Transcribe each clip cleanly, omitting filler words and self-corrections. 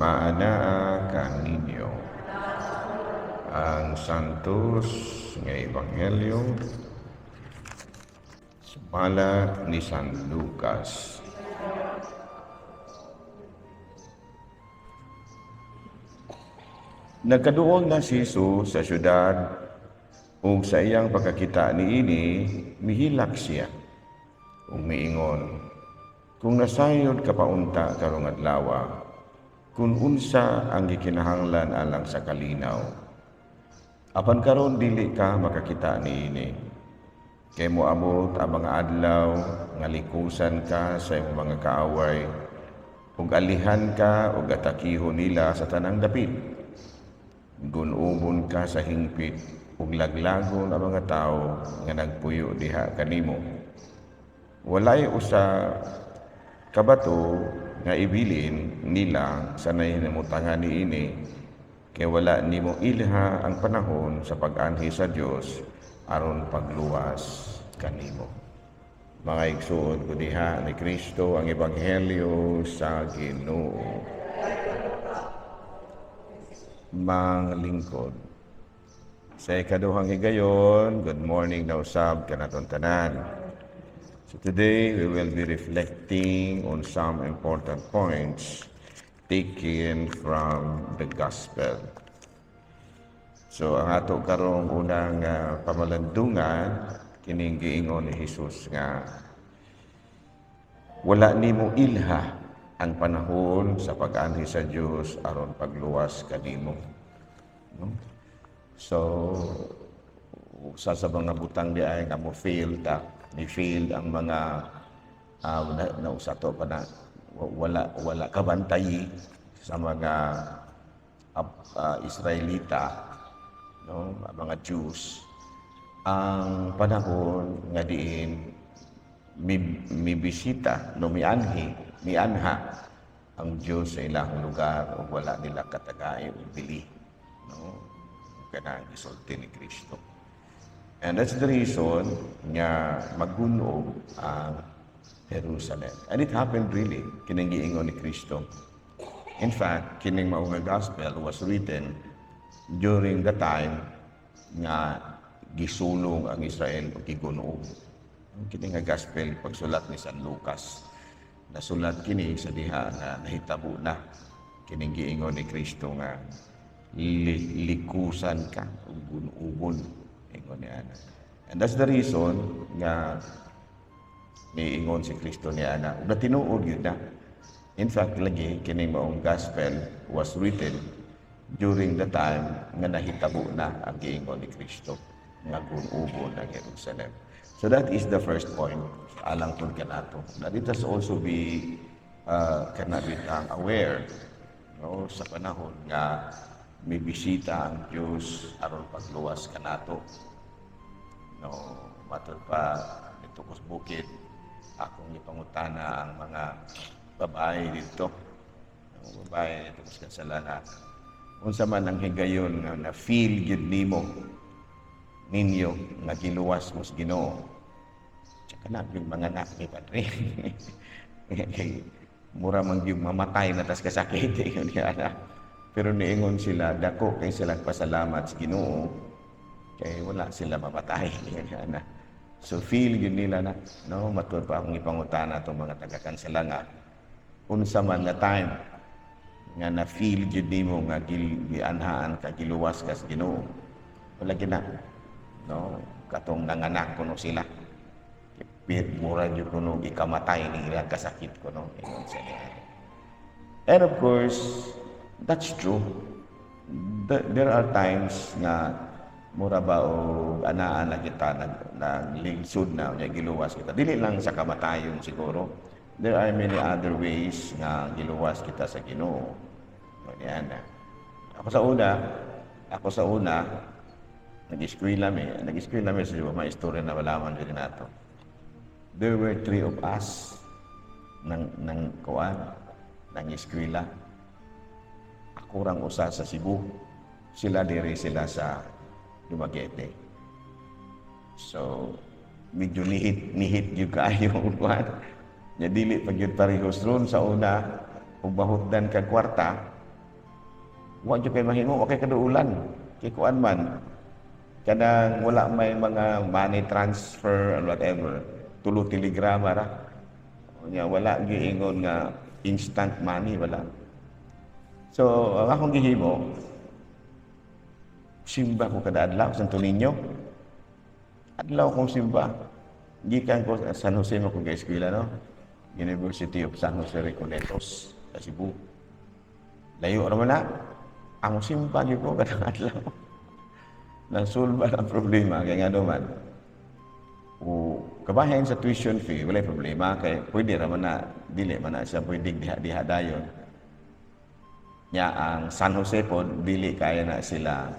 Maanaa kaninyo ang santos nga ebanghelyo sumala ni San Lucas. Nagkaduol na si Jesus sa syudad ug sa iyang pagkakita niini mihilak siya ug miingon, kung nasayod ka paunta karong adlaw, kung unsa ang gikinahanglan alang sa kalinaw, apan karon dili ka makakita niini. Kay moabot ang mga adlaw nga likusan ka sa imong mga kaaway ug alihan ka ug atakihon nila sa tanang dapit. Gunubon ka sa hingpit ug laglagon ang mga tawo nga nagpuyo diha kanimo. Walay usa kabato nga ibilin nila sa nahimutangan niini, kay wala nimo ilha ang panahon sa pag-anhi sa Dios aron pagluwas kanimo. Mga igsuon ko diha ni Kristo ang ebanghelyo sa Ginoo. Mga lingkod, sa ikaduhang higayon, good morning na usab kanaton tanan. So today we will be reflecting on some important points taken from the gospel. So ang ato karong unang pamalandungan kining giingon ni Jesus nga wala nimo ilha ang panahon sa pag-anhi sa Dios aron pagluwas kanimo. No? So sa mga butang di ay nga mo fail ta, ni fail ang mga nausato pa na wala kabantay sa mga Israelita, no, mga Jews. Ang panahon nga diin mi bisita, no, mianha ang Diyos sa ilang lugar o wala nila katagay o bili, no, kanang gisulti ni Kristo. And that's the reason nga magunog ang Jerusalem. And it happened really, kining giingon ni Kristo. In fact, kining mao nga gospel was written during the time nga gisulong ang Israel o gigunog. Kining nga gospel pagsulat ni San Lucas. Nasulat kini sa diha nga nahitabo na kining giingon ni Kristo nga likusan ka ug gun-ugon ingon niya. And that's the reason nga niingon si Kristo niya na ug tinuod gyud na. In fact, lagi kining maong gospel was written during the time nga nahitabo na ang giingon ni Kristo nga gun-ugon ang Jerusalem. So that is the first point alang pud kanato. That it has also be kanabitang aware, no, sa panahon nga may bisita ang Diyos aron pagluwas kanato. No, matod pa dito ko sa bukid, akong ipangutana ang mga babae dito. Ang babae dito ko sa Kasalana. Unsa man ang higayon nga na feel gyud nimo ninyo nga giluwas mo sa Ginoo. Tsaka na yung mga anak ni Padre. Mura man yung mamatay na tas kasakit. Pero niingon sila, dako kay silang pasalamat sa Ginoo kay wala sila mamatay. So feel yun nila na, no, matud pa akong ipangutana itong mga taga-Kansala unsa man na time nga na feel yun nimo nga gianhaan ka, giluwas ka sa Ginoo. Wala gina, no, katong nanganak kuno sila. Mura yun kuno ikamatay ni ilang kasakit kuno. And of course, that's true. There are times nga mura ba o anaan na kita naglingsod na o giluwas kita. Dili lang sa kamatayon siguro. There are many other ways nga giluwas kita sa Ginoo. Yan. Ako sa una, nag-eskwela mi sa mga istorya na malaman din nato. There were 3 of us ng eskwela. Ako rang usa sa Cebu. Sila sila sa Dumaguete. So, medyo nihit yung kayo. Nya dili pag yun parehos ron sa una, ug bahutdan kag kwarta, Wa jud kay mahimo, okay kaduulan. Kay kuan man, kanang wala may mga money transfer or whatever, tulo telegrama ra. Nya wala giingon nga instant money, wala. So, ang akong gihimo, simba ko kada adlaw sa Santo Niño. Adlaw kong simba. Gikan ko sa San Jose mo kong eskwela, no? University of San Jose Recoletos sa Cebu. Layo naman na. Ang simba ko kada adlaw. Nasulba ang problema kaya nga naman. O kabahin sa tuition fee, wala problema kay pwede raman na dili man na siya pwede diha dayon. Nya ang San Jose po dili kaya na sila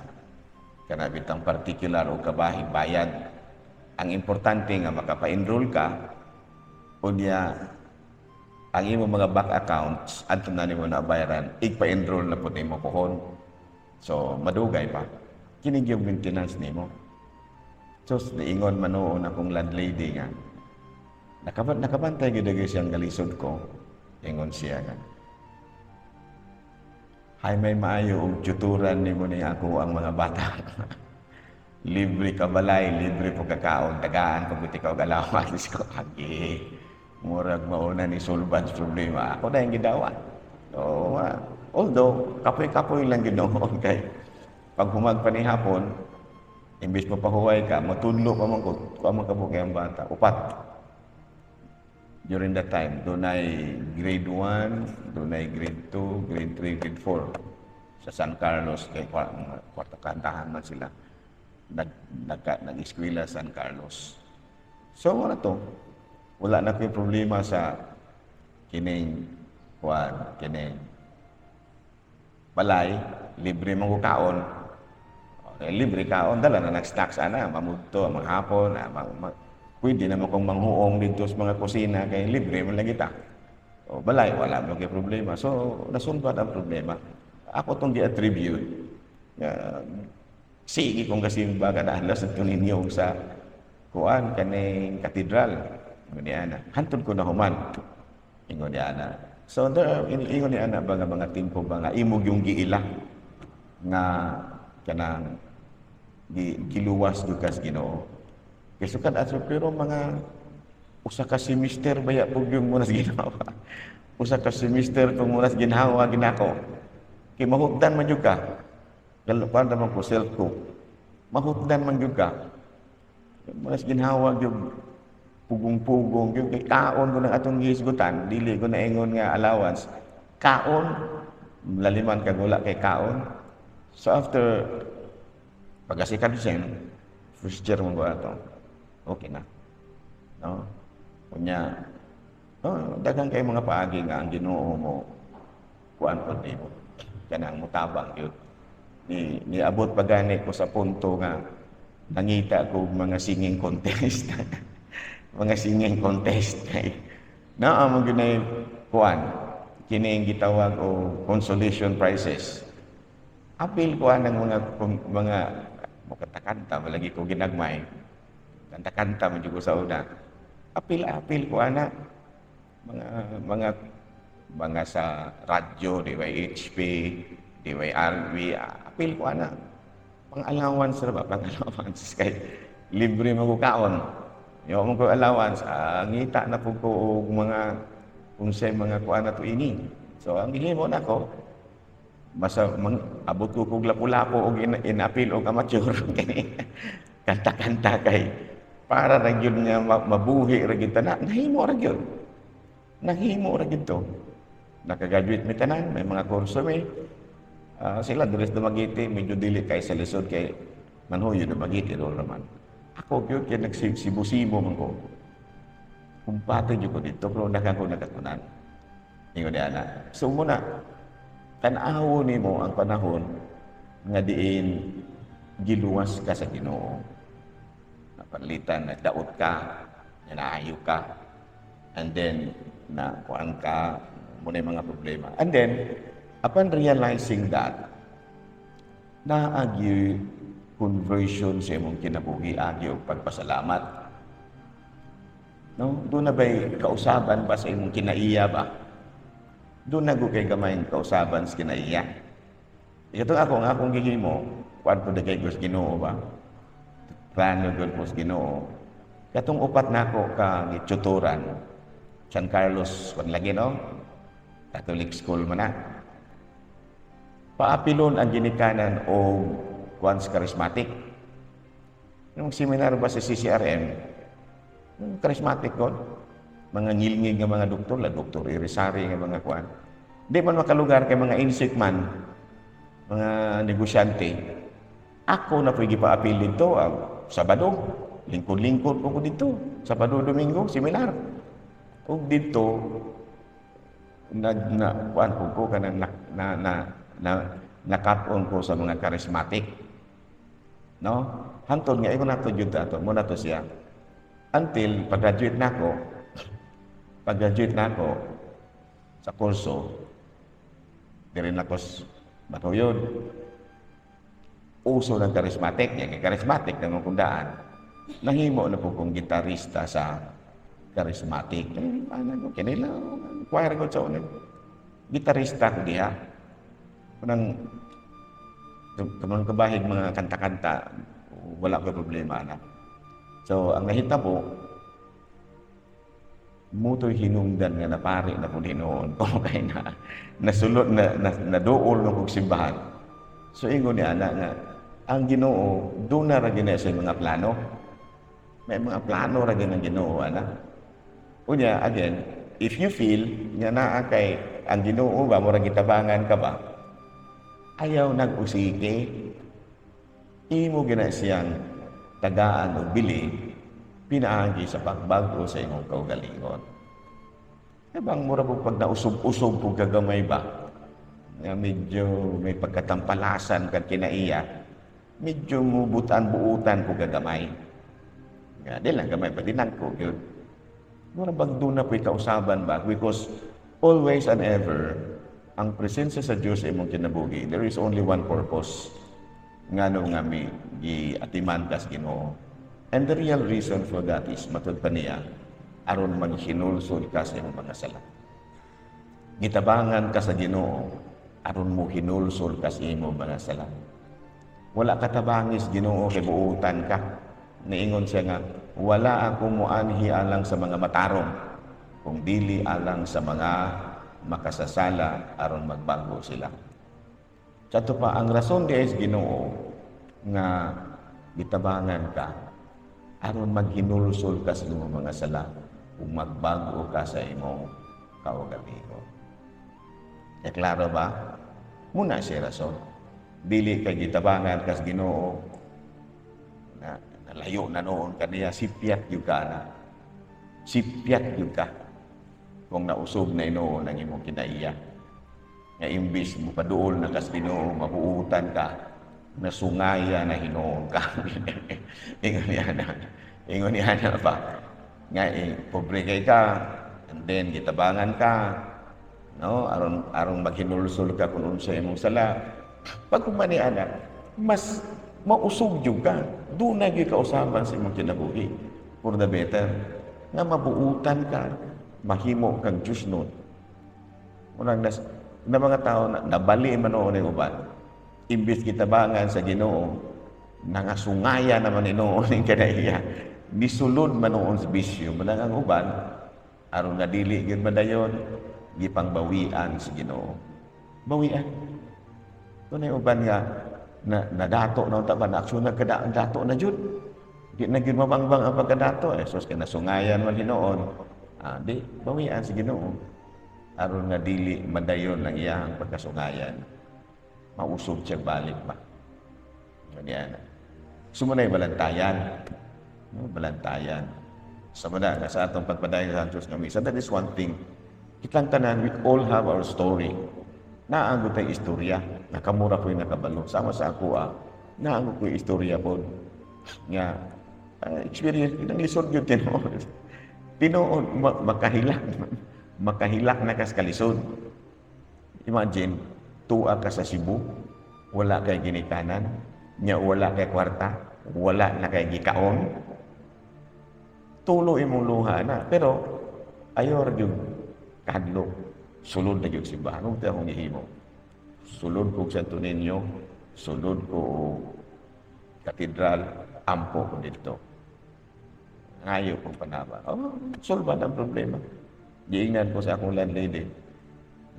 kana bitang particular o kabahin bayad. Ang importante nga makapa-enroll ka unya ang imo mga bank accounts adto na nimo na bayaran igpa-enroll na pud nimo pohon. So madugay pa. Kini yung maintenance nimo. So, niingon man noon akong landlady nga. Nakabantay gyud gyud siyang galisod ko. Ingon siya nga. Hay may maayo og tuturan nimo ni ako ang mga bata. Libre ka balay, libre po kakaon, tagaan pag ikaw galawan ko agi. Murag mauna ni sulban sa problema. Ako na yung gidawa. So, although kapoy-kapoy lang ginoon kay pag humag pa ni hapon, imbis mo pahuway ka, matudlo pa man ko man kabukay ang bata. Upat. During that time, doon ay grade 1, doon ay grade 2, grade 3, grade 4. Sa San Carlos, kay kwarta kantahan man sila. Nag-eskwela San Carlos. So, ano to? Wala na ko'y problema sa kining balay, libre mong kaon. Libre kaon, dala na nag-snacks ana, mamudto, maghapon, pwede naman kong manghuong dito sa mga kusina, kay libre man lang kita. O balay, wala mo kay problema. So, nasunod ang problema. Ako itong di-attribute. Sige kong kasimba kada adlaw sa Tuninyo sa kuan kaning katedral. Ingon ni ana. Hantod ko na human. Ingon ni ana. So, ingon ni ana mga timpo ba nga imog yung giila nga kanang giluwas dukas Ginoo. Kaysa kad aso pero mga usa ka semester baya pug yung munas ginawa. Usa ka semester kung munas ginhawa ginako. Kay mahugdan man jud ka. Galupan naman ko self ko. Mahugdan man jud ka. Munas ginhawa jud pugong-pugong jud kay kaon ko ng atong gihisgutan, dili ko na ingon nga allowance. Kaon laliman kag wala kay kaon. So after pag-asikan siya, first year mo ba ito? Okay na. No? Kunya, dagang kayo mga paagi nga ang Ginoo mo kuan po nimo. Kanang mutabang yun. Niabot pa gani ko sa punto nga nangita ko mga singing contest. Mga singing contest. Naa mo ginay kuan. Kini gitawag o consolation prizes. Apil ko ng mga kanta-kanta, malagi ko ginagmay. Kanta-kanta mo ko sa una. Apil ko ana. Mga sa radyo, DYHP, DYRV, apil ko ana. Pang-allowance ba? Pang-allowance. Kay libre magkukaon. Yung mga allowance, ngita na po ko mga kung siya mga kuan na to ini. So, ang gihimo na ko, abot ko kog lapu-lapu og inapil og amateur kanta-kanta kay para ra gyud nga mabuhi ra gyud tanan nahimo ra gyud to nakagraduate mi tanan may mga kurso mi sila dres Dumaguete medyo dili kay sa lisod kay manhuyo Dumaguete ro naman ako gyud kay nagsibo-sibo man ko kumpate gyud ko dito pero nakatunan ingon ana so muna tan-awo nimo ang panahon nga diin giluwas ka sa Ginoo. Napalitan na daot ka, naayo ka, and then na kuan ka muna mga problema. And then upon realizing that naagi conversion sa imong kinabuhi agyo pagpasalamat. No, do na bay kausaban ba sa imong kinaiya ba? Doon na kay gamay kausaban sa kinaiya. Ito nga akong gihimo, kwadto de kay Gus Ginoo ba? Plano gud ko sa Ginoo. Katong upat nako ka gituturan, San Carlos lagi no? Catholic school man na. Paapilon ang ginikanan o once charismatic. Nung seminar ba sa CCRM, yung charismatic ko, mga ngilngig nga mga doktor, la Doktor Irisari nga mga kuan. Di man makalugar kay mga insect man, mga negosyante. Ako na pwede paapil dito, Sabado, lingkod-lingkod ko dito, Sabado, Domingo, seminar. O dito, kuan ko kanang nakapon ko sa mga charismatic. No? Hantod nga, iko nato jud ato, muna to siya. Until pag-graduate na ako sa kurso, dirin ako matuyod. Uso ng charismatic, yung charismatic ng kundaan, nahimo na po kong gitarista sa charismatic. Paano ko, kinila, choir ko sa unin. Gitarista ko diha. Kanang kabahig mga kanta-kanta, wala ko problema na. So, ang nahita po, muto'y hinungdan nga napari na po dinoon ko kay nasulot na dool ng kong simbahan. So, ingon ni Ana nga, ang Ginoo, doon na ragin na sa mga plano. May mga plano ragin ang Ginoo, Ana. Unya, again, if you feel nga naa kay ang Ginoo ba, murag gitabangan ka ba, ayaw nag-usike, imo gina siyang tagaan o bili, pinaagi sa pagbago sa imong kaugalingon. Bang mura po pag nausob-usob po gagamay ba, nga medyo may pagkatampalasan kag kinaiya, medyo mubutan-buutan po gagamay. Nga, di lang gamay pa dinag ko, yun. Mura bang doon na po'y kausaban ba? Because always and ever, ang presensya sa Diyos ay mong kinabuhi. There is only one purpose. Nga no nga may atiman kas Ginoo. And the real reason for that is matud pa niya, aron maghinulsol ka sa imong mga sala. Gitabangan ka sa Ginoo, aron mo hinulsol ka sa imong mga sala. Wala ka tabangis Ginoo kay buutan ka. Niingon siya nga, wala akong muanhi alang sa mga matarong, kung dili alang sa mga makasasala aron magbago sila. Sa ito pa, ang rason di is Ginoo nga gitabangan ka aron maghinulsol ka sa imong mga sala kung magbago ka sa imong kaugalingon. E klaro ba? Muna siya rason. Dili kay gitabangan ka sa Ginoo na nalayo na noon kaniya, sipyat yung ka na. Sipyat yung ka kung nausog na inoon ang imong kinaiya. Nga imbis mo paduol na kas Ginoo, mabuutan ka, nasungaya na hinoon ka. Ingon niya na ba? Nga pobre kay ka, and then gitabangan ka, no? Aron maghinulsol ka kung unsa imong sala. Pag kumani anak, mas mausog jud ka. Doon na gyud kausaban sa imong kinabuhi. For the better, nga mabuutan ka, mahimo kang Diyos nun. Unang na mga tao na nabali man noon ang uban. Imbis kitabangan sa Ginoo, nangasungaya naman inoon ang kanaiya. Nisulod man noon sa bisyo, manang ang uban, aron nga dili gyud madayon, gipangbawian sa Ginoo. Bawian. Tunay uban nga nadato na unta ba na aksyon na dato na jud. Di na gyud mabangbang ang pagkadato. Sus kay nasungayan man hinoon. Di bawian sa Ginoo. Aron nga dili madayon lang iyang pagkasungayan. Mausog siya balik ba. Ganyan. Sumunay balantayan. Balantayan. Samada nga sa atong pagpadayon sa Diyos nga misa. That is one thing. Kitang tanan, we all have our story. Naanggo tayo istorya. Nakamura ko yung nakabalo. Sama sa ako, naanggo ko yung istorya po. Nga, experience, inang lisod yun tinoon. Tinoon, makahilak na kas kalisod. Imagine, tuwa ka sa Cebu, wala kay ginikanan, nya wala kay kwarta, wala na kay gikaon. Tulo imong luha na. Pero, ayor yung kadlo. Sulod na yung simbahan. Huwag tayo ihimo. sulod ko sa Santo Niño, sulod ko og katedral, ampo ko dito. Ngayo kong panaba. Oh, solba ang problema. Giingnan ko sa akong landlady.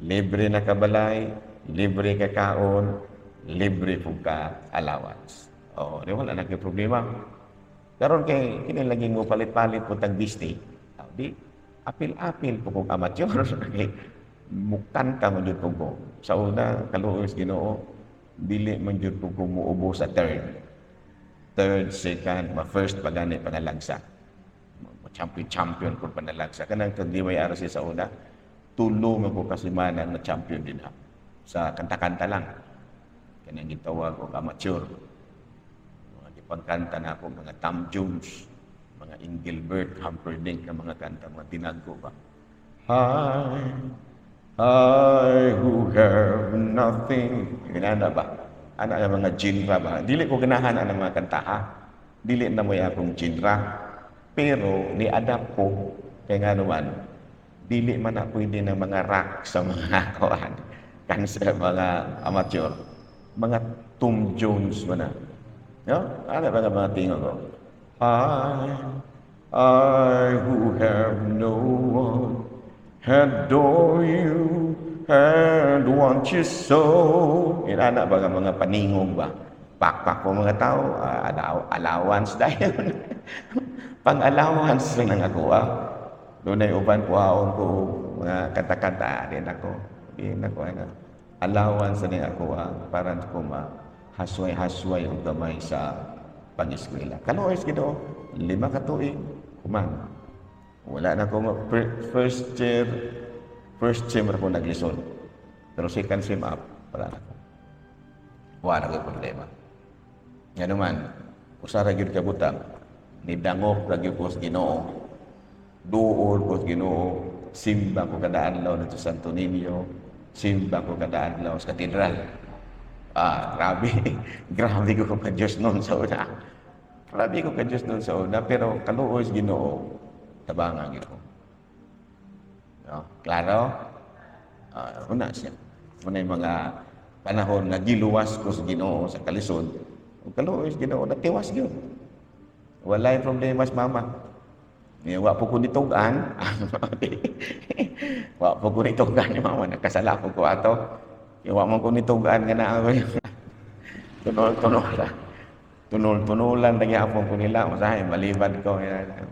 Libre na kabalay, libre ka kaon, libre po ka allowance. Oh, di wala na kay problema. Karon kay kini lagi mo palit-palit po tag Disney. Di apil-apil po kong amateur. Mukanta man jud ko. Sa una kaluoy sa Ginoo, dili man jud ko muubo sa third, second, first pagani panalagsa. Champion ko panalagsa. Kanang kagdiway araw siya sa una, tulo man ko kasimanan na champion din ha. Sa kanta-kanta lang. Kanang gitawag og amateur. Mga gipagkanta na ako, mga Tom Jones, mga Engelbert Humperdinck na mga kanta, mga tinagko ba. I who have nothing. Ginana ba? Ana nga mga genre ba? Dili ko ganahan ang mga kanta ha. Dili na mo akong genre. Pero ni-adapt ko kay nga naman, dili man na pwede ng mga rock sa mga kawan, kan sa mga amateur. Mga Tom Jones man na. No? Ano ba nga mga tingo ko? I who have no one, adore you and want you so. Inana ba nga mga paningog ba? Pakpak ko mga tao, allowance dahil. Pang-allowance lang ako Doon ay uban ko ko mga kanta-kanta din ako. Din ako allowance din ako para ko hasway-hasway og gamay sa pag-eskwela. Kalois Ginoo, 5 ka tuig kuman. Wala na ko first year ako naglisod. Pero second sem up, wala na ko. Wala na ko problema. Nga naman, usara gyud ka butang, nidangop lagi ko sa Ginoo. Duol ko sa Ginoo, simba ko kada adlaw dito sa Santo Niño, simba ko kada adlaw sa katedral. Grabe. Grabe ko ka Diyos noon sa una. Grabe ko ka Diyos noon sa una, pero kaluoy sa Ginoo, tabangan ko. No? Klaro? Una siya. Una yung mga panahon na giluwas ko sa Ginoo sa kalisod. Kaluoy sa Ginoo, natiwas yun. Walay problema sa mama. Wa po ko nitugan. Wa po ko nitugan ni mama. Nakasala po ko ato. Wa mo ko nitugan nga na ako. Tunol-tunulan lagi ako ko nila. Masahe, malibad ko.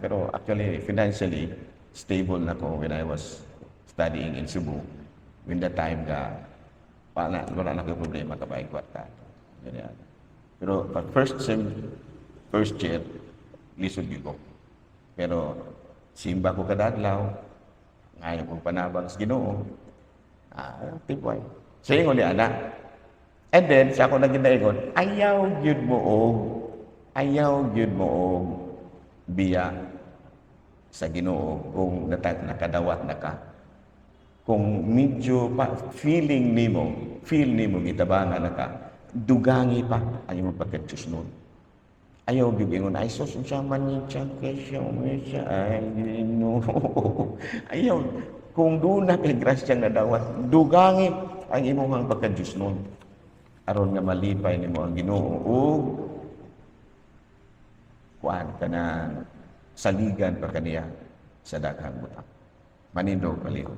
Pero actually, financially, stable na ko when I was studying in Cebu. When the time wala na ko problema kabay kwarta. Pero pag first year, lisod ko. Pero simba ko kada adlaw, ngayon kong panabang sa Ginoo. Tipoy. Sa ingon ni anak. And then sa ako naging daingon, ayaw gyud mo og biya sa Ginoo kung nakadawat na ka. Kung medyo feel nimo gitabangan na ka, dugangi pa ang imong pagka-Diyos nun. Ayaw bibingon, ay sus, siya manitsa, kesya, umesya, ay, no. Ayaw, kung doon na kay grasyang nadawat, dugangi ang imong pagka-Diyos nun. Aron nga malipay ni mo ang Ginoo, kuan ka na saligan pa kaniya sa daghang butang. Manindog kaliho.